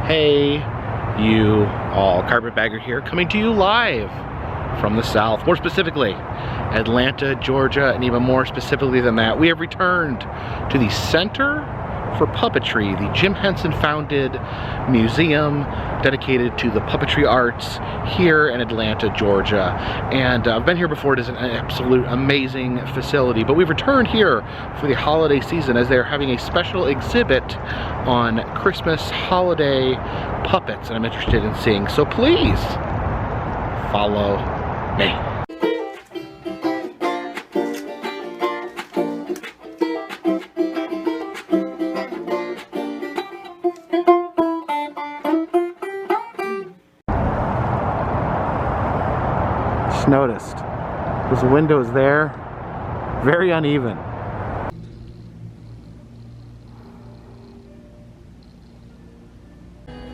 Hey, you all, Carpetbagger here, coming to you live from the South, more specifically, Atlanta, Georgia, and even more specifically than that, we have returned to the Center for Puppetry, the Jim Henson founded museum dedicated to the puppetry arts here in Atlanta, Georgia. And I've been here before. It is an absolute amazing facility, but we've returned here for the holiday season as they're having a special exhibit on Christmas holiday puppets that I'm interested in seeing. So please follow me. Noticed those windows there, very uneven.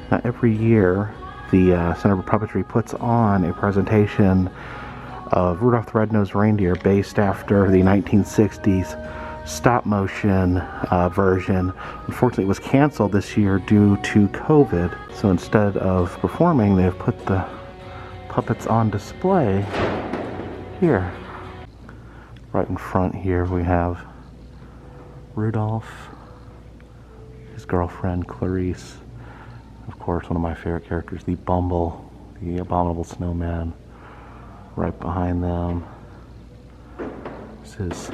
Now, every year the Center for Puppetry puts on a presentation of Rudolph the Red-Nosed Reindeer based after the 1960s stop motion version. Unfortunately, it was canceled this year due to COVID, so instead of performing, they've put the puppets on display here. Right in front here we have Rudolph, his girlfriend Clarice, of course one of my favorite characters, the Bumble, the abominable snowman. Right behind them, this is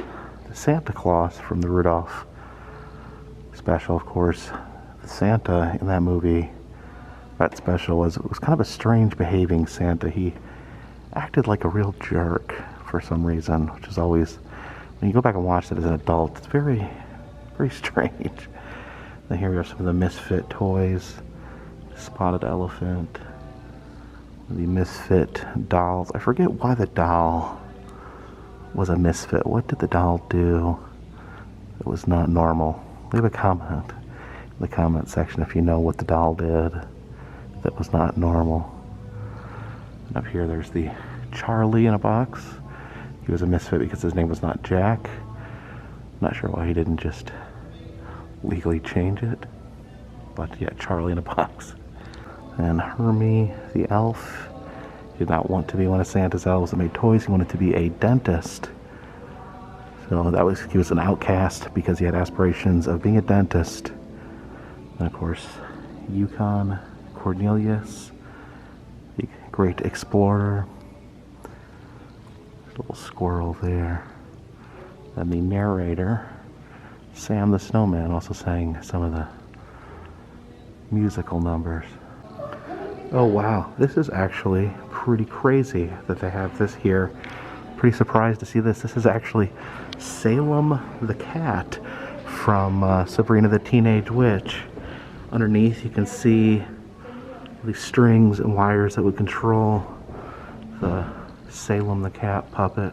the Santa Claus from the Rudolph special. Of course, the Santa in that movie, that special, was kind of a strange behaving Santa. He acted like a real jerk for some reason, which is always, when you go back and watch it as an adult, it's very, very strange. Then here we have some of the Misfit toys, Spotted Elephant, the Misfit dolls. I forget why the doll was a misfit. What did the doll do that was not normal? Leave a comment in the comment section if you know what the doll did that was not normal. And up here there's the Charlie in a box. He was a misfit because his name was not Jack. Not sure why he didn't just legally change it. But yeah, Charlie in a box. And Hermie the elf did not want to be one of Santa's elves that made toys. He wanted to be a dentist. So he was an outcast because he had aspirations of being a dentist. And of course, Yukon Cornelius, the great explorer. Little squirrel there. And the narrator, Sam the Snowman, also sang some of the musical numbers. Oh wow, this is actually pretty crazy that they have this here. Pretty surprised to see this. This is actually Salem the cat from Sabrina the Teenage Witch. Underneath you can see these strings and wires that would control the Salem the cat puppet.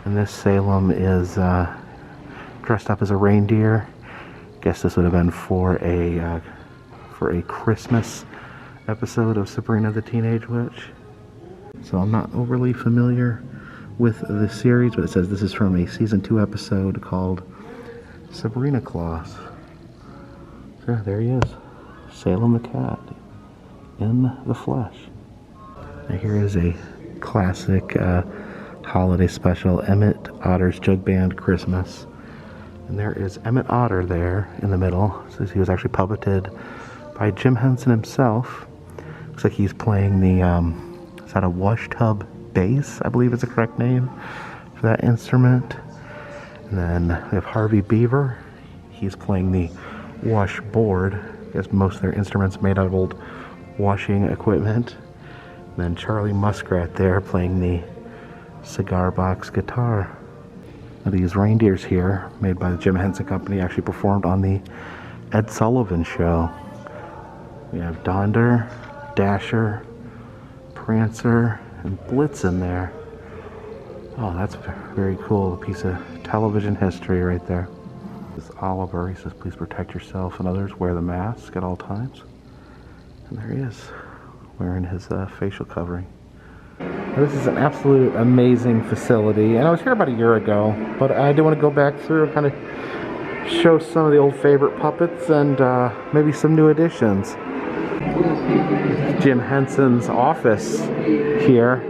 And this Salem is dressed up as a reindeer. Guess this would have been for a Christmas episode of Sabrina the Teenage Witch. So I'm not overly familiar with the series, but it says this is from a season 2 episode called Sabrina Claus. So there he is, Salem the cat in the flesh. Now here is a classic holiday special, Emmett Otter's Jug Band Christmas. And there is Emmett Otter there in the middle. It says he was actually puppeted by Jim Henson himself. Looks like he's playing the, is that a wash tub bass, I believe is the correct name for that instrument. And then we have Harvey Beaver. He's playing the washboard. I guess most of their instruments made out of old washing equipment. And then Charlie Muskrat there playing the cigar box guitar. Now these reindeers here, made by the Jim Henson Company, actually performed on the Ed Sullivan Show. We have Donder, Dasher, Prancer, and Blitzen there. Oh, that's very cool. A piece of television history right there. This is Oliver. He says, please protect yourself and others. Wear the mask at all times. And there he is, wearing his facial covering. Now, this is an absolute amazing facility. And I was here about a year ago, but I do want to go back through and kind of show some of the old favorite puppets and maybe some new additions. Jim Henson's office here.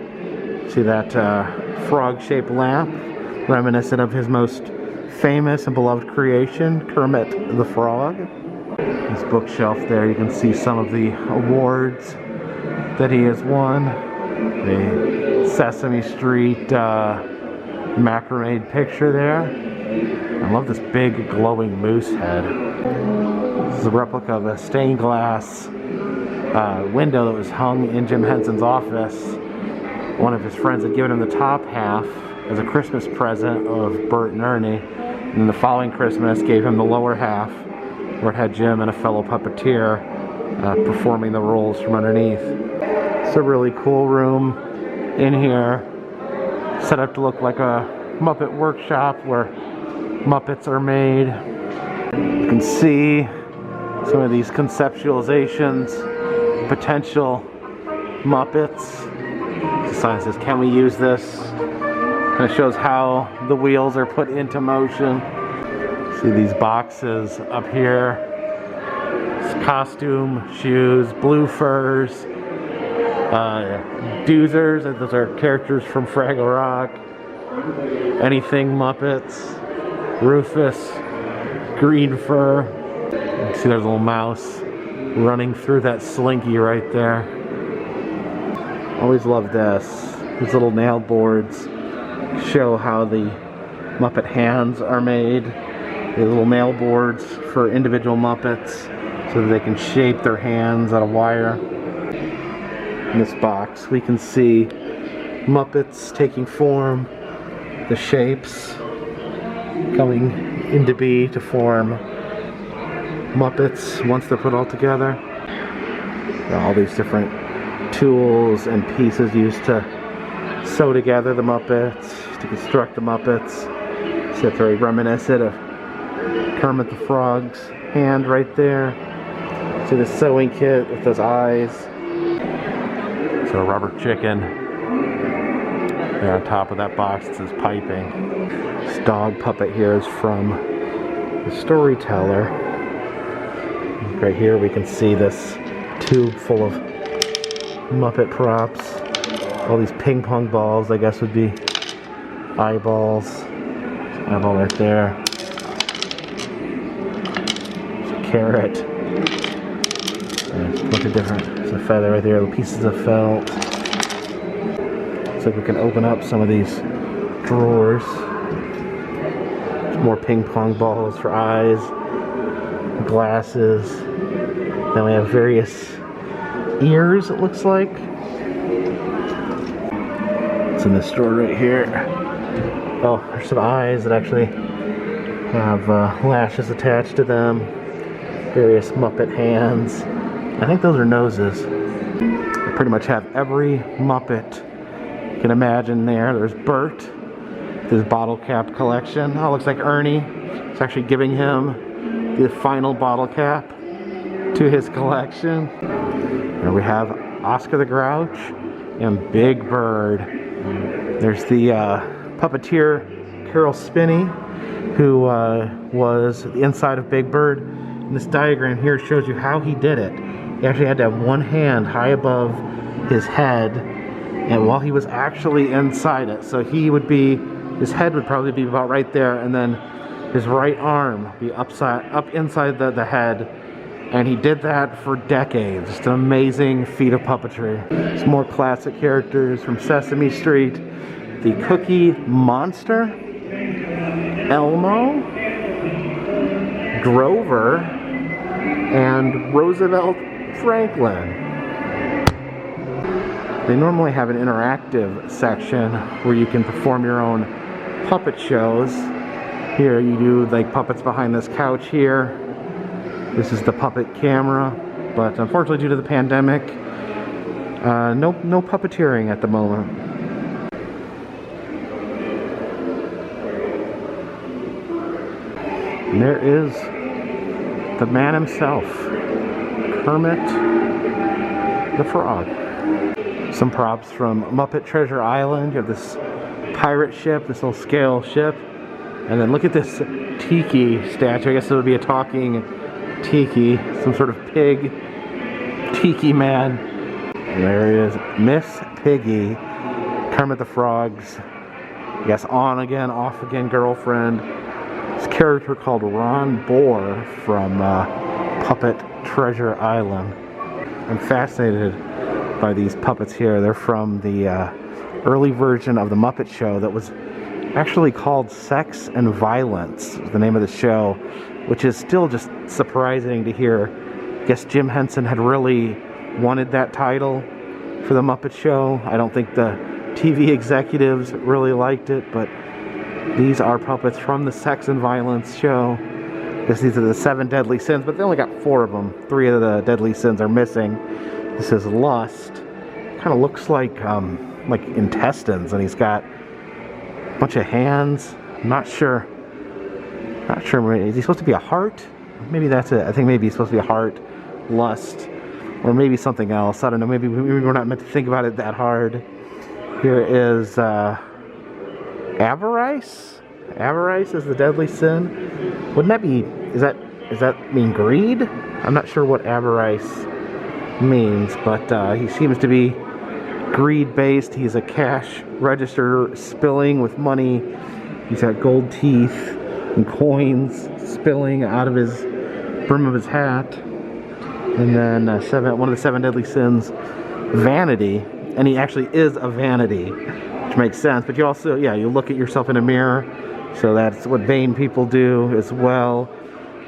See that frog-shaped lamp, reminiscent of his most famous and beloved creation, Kermit the Frog. This bookshelf there, you can see some of the awards that he has won. The Sesame Street macrame picture there. I love this big glowing moose head. This is a replica of a stained glass window that was hung in Jim Henson's office. One of his friends had given him the top half as a Christmas present of Bert and Ernie, and then the following Christmas gave him the lower half, where it had Jim and a fellow puppeteer performing the roles from underneath. It's a really cool room in here, set up to look like a Muppet Workshop where Muppets are made. You can see some of these conceptualizations, potential Muppets. The sign says, "Can we use this?" And it shows how the wheels are put into motion. See these boxes up here. It's costume, shoes, blue furs, doozers, those are characters from Fraggle Rock. Anything Muppets. Rufus, green fur. You see there's a little mouse running through that slinky right there. Always loved this. These little nail boards show how the Muppet hands are made. The little nail boards for individual Muppets so that they can shape their hands out of wire. In this box we can see Muppets taking form, the shapes coming into be to form Muppets once they're put all together. All these different tools and pieces used to sew together the Muppets, to construct the Muppets. So it's very reminiscent of Kermit the Frog's hand right there. See the sewing kit with those eyes. So a rubber chicken there on top of that box. It says piping. This dog puppet here is from the Storyteller. Right here we can see this tube full of Muppet props. All these ping pong balls, I guess, would be eyeballs. Eyeball right there. There's a carrot. There's a bunch of different, there's a feather right there, little pieces of felt. Looks like we can open up some of these drawers. There's more ping pong balls for eyes, glasses. Then we have various ears, it looks like. It's in this drawer right here. Oh, there's some eyes that actually have lashes attached to them. Various Muppet hands. I think those are noses. They pretty much have every Muppet you can imagine there. There's Bert, his bottle cap collection. Oh, looks like Ernie is actually giving him the final bottle cap to his collection. Here we have Oscar the Grouch and Big Bird. There's the puppeteer Carol Spinney, who was the inside of Big Bird. And this diagram here shows you how he did it. He actually had to have one hand high above his head, and while he was actually inside it. So he would be, his head would probably be about right there, and then his right arm would be up inside the head. And he did that for decades. Just an amazing feat of puppetry. Some more classic characters from Sesame Street. The Cookie Monster, Elmo, Grover, and Roosevelt Franklin. They normally have an interactive section where you can perform your own puppet shows. Here you do like puppets behind this couch here. This is the puppet camera, but unfortunately due to the pandemic, no puppeteering at the moment. And there is the man himself, Kermit the Frog. Some props from Muppet Treasure Island. You have this pirate ship, this little scale ship. And then look at this tiki statue. I guess it would be a talking tiki, some sort of pig Tiki Man. And there he is, Miss Piggy, Kermit the Frog's, I guess, on again, off again girlfriend. This character called Ron Bohr from Puppet Treasure Island. I'm fascinated by these puppets here. They're from the early version of the Muppet Show that was actually called Sex and Violence, the name of the show, which is still just surprising to hear. I guess Jim Henson had really wanted that title for the Muppet Show. I don't think the TV executives really liked it, but these are puppets from the Sex and Violence show. I guess these are the 7 deadly sins, but they only got 4 of them. 3 of the deadly sins are missing. This is lust. Kind of looks like intestines, and he's got a bunch of hands. I'm not sure. Not sure. Is he supposed to be a heart? Maybe that's it. I think maybe he's supposed to be a heart. Lust. Or maybe something else. I don't know. Maybe we're not meant to think about it that hard. Here is avarice. Avarice is the deadly sin. Wouldn't that be? Does that mean greed? I'm not sure what avarice means, but he seems to be greed-based. He's a cash register spilling with money. He's got gold teeth and coins spilling out of his brim of his hat. And then one of the 7 deadly sins, vanity. And he actually is a vanity, which makes sense. But you also, you look at yourself in a mirror. So that's what vain people do as well.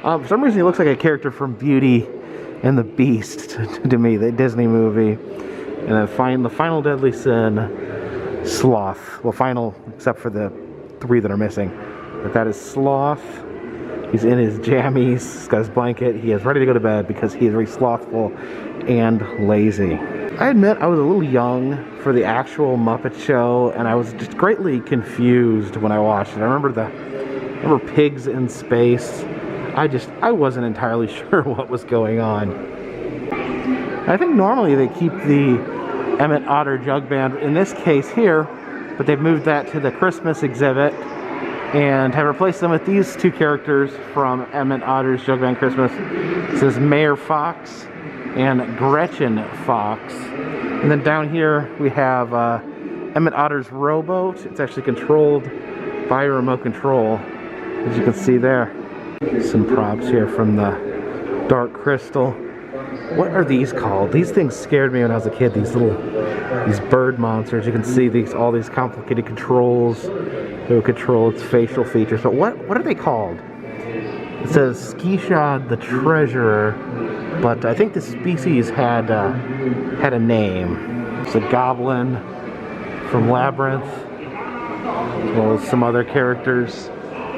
For some reason, he looks like a character from Beauty and the Beast to me, the Disney movie. And then the final deadly sin, sloth. Well, final except for the 3 that are missing. But that is sloth. He's in his jammies. He's got his blanket. He is ready to go to bed because he is very slothful and lazy. I admit I was a little young for the actual Muppet Show, and I was just greatly confused when I watched it. I remember pigs in space. I wasn't entirely sure what was going on. I think normally they keep the Emmett Otter Jug Band in this case here, but they've moved that to the Christmas exhibit and have replaced them with these 2 characters from Emmett Otter's Jug Band Christmas. This is Mayor Fox and Gretchen Fox. And then down here we have Emmett Otter's rowboat. It's actually controlled by a remote control, as you can see there. Some props here from the Dark Crystal. What are these called? These things scared me when I was a kid. These bird monsters. You can see all these complicated controls that will control its facial features. But what are they called? It says Skishad the Treasurer, but I think the species had a name. It's a goblin from Labyrinth, as well as some other characters,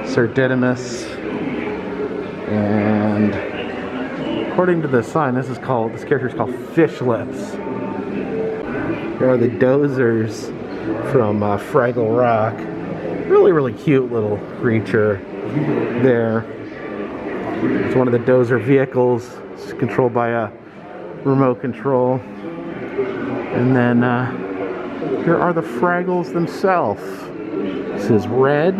Sir Didymus, and according to the sign, this character is called Fish Lips. Here are the Dozers from Fraggle Rock. Really cute little creature there. It's one of the Dozer vehicles. It's controlled by a remote control. And then here are the Fraggles themselves. This is Red,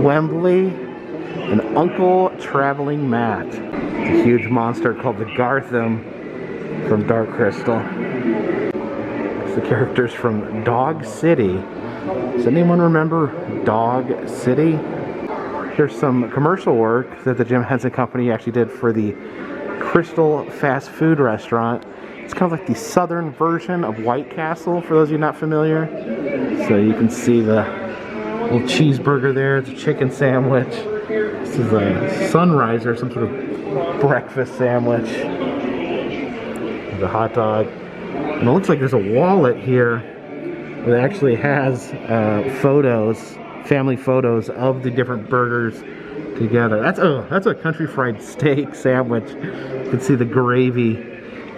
Wembley, and Uncle Traveling Matt. It's a huge monster called the Gartham from Dark Crystal. It's the characters from Dog City. Does anyone remember Dog City? Here's some commercial work that the Jim Henson Company actually did for the Crystal fast food restaurant. It's kind of like the southern version of White Castle, for those of you not familiar. So you can see the little cheeseburger there. It's a chicken sandwich. This is a sunriser, some sort of breakfast sandwich. There's a hot dog. And it looks like there's a wallet here that actually has photos, family photos of the different burgers together. That's a country fried steak sandwich. You can see the gravy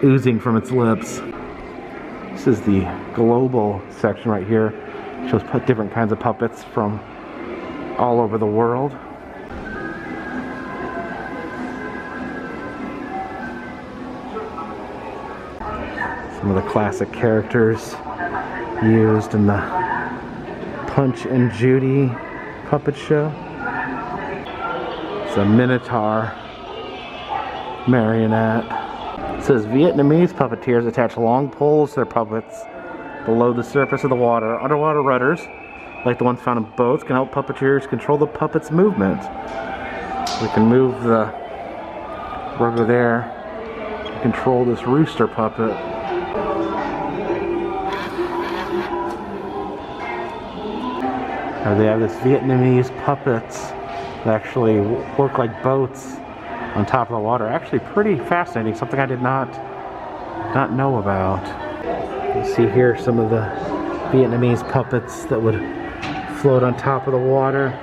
oozing from its lips. This is the global section right here. It shows different kinds of puppets from all over the world. Some of the classic characters used in the Punch and Judy puppet show. It's a Minotaur marionette. It says Vietnamese puppeteers attach long poles to their puppets below the surface of the water. Underwater rudders, like the ones found in boats, can help puppeteers control the puppet's movement. We can move the rudder there to control this rooster puppet. Now they have this Vietnamese puppets that actually work like boats on top of the water. Actually pretty fascinating, something I did not know about. You see here some of the Vietnamese puppets that would float on top of the water.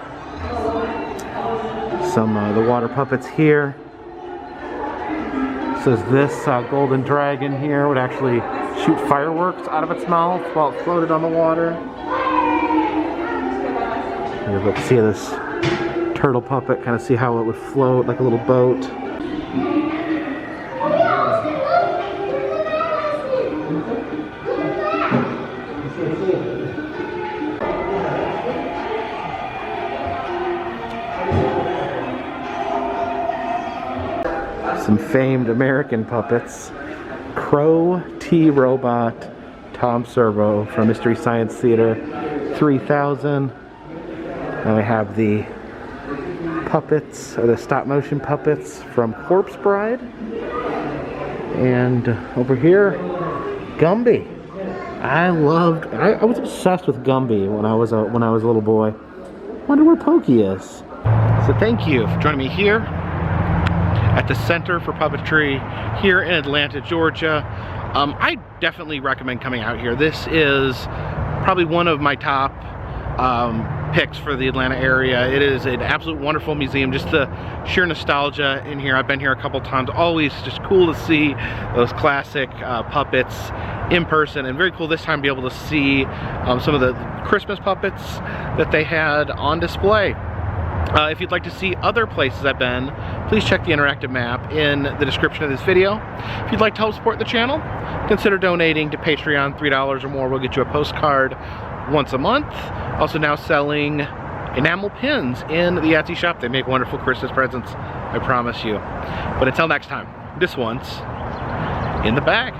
Some the water puppets here. It says this golden dragon here would actually shoot fireworks out of its mouth while it floated on the water. You're able to see this turtle puppet, kind of see how it would float like a little boat. Some famed American puppets. Crow, T-Robot, Tom Servo from Mystery Science Theater 3000. And we have the puppets, or the stop motion puppets from Corpse Bride. And over here, Gumby. I was obsessed with Gumby when I was a little boy. Wonder where Pokey is. So thank you for joining me here at the Center for Puppetry here in Atlanta, Georgia. I definitely recommend coming out here. This is probably one of my top picks for the Atlanta area. It is an absolute wonderful museum. Just the sheer nostalgia in here. I've been here a couple times. Always just cool to see those classic puppets in person, and very cool this time to be able to see some of the Christmas puppets that they had on display. If you'd like to see other places I've been, please check the interactive map in the description of this video. If you'd like to help support the channel, consider donating to Patreon. $3 or more will get you a postcard once a month. Also now selling enamel pins in the Etsy shop. They make wonderful Christmas presents, I promise you. But until next time, this one's in the bag.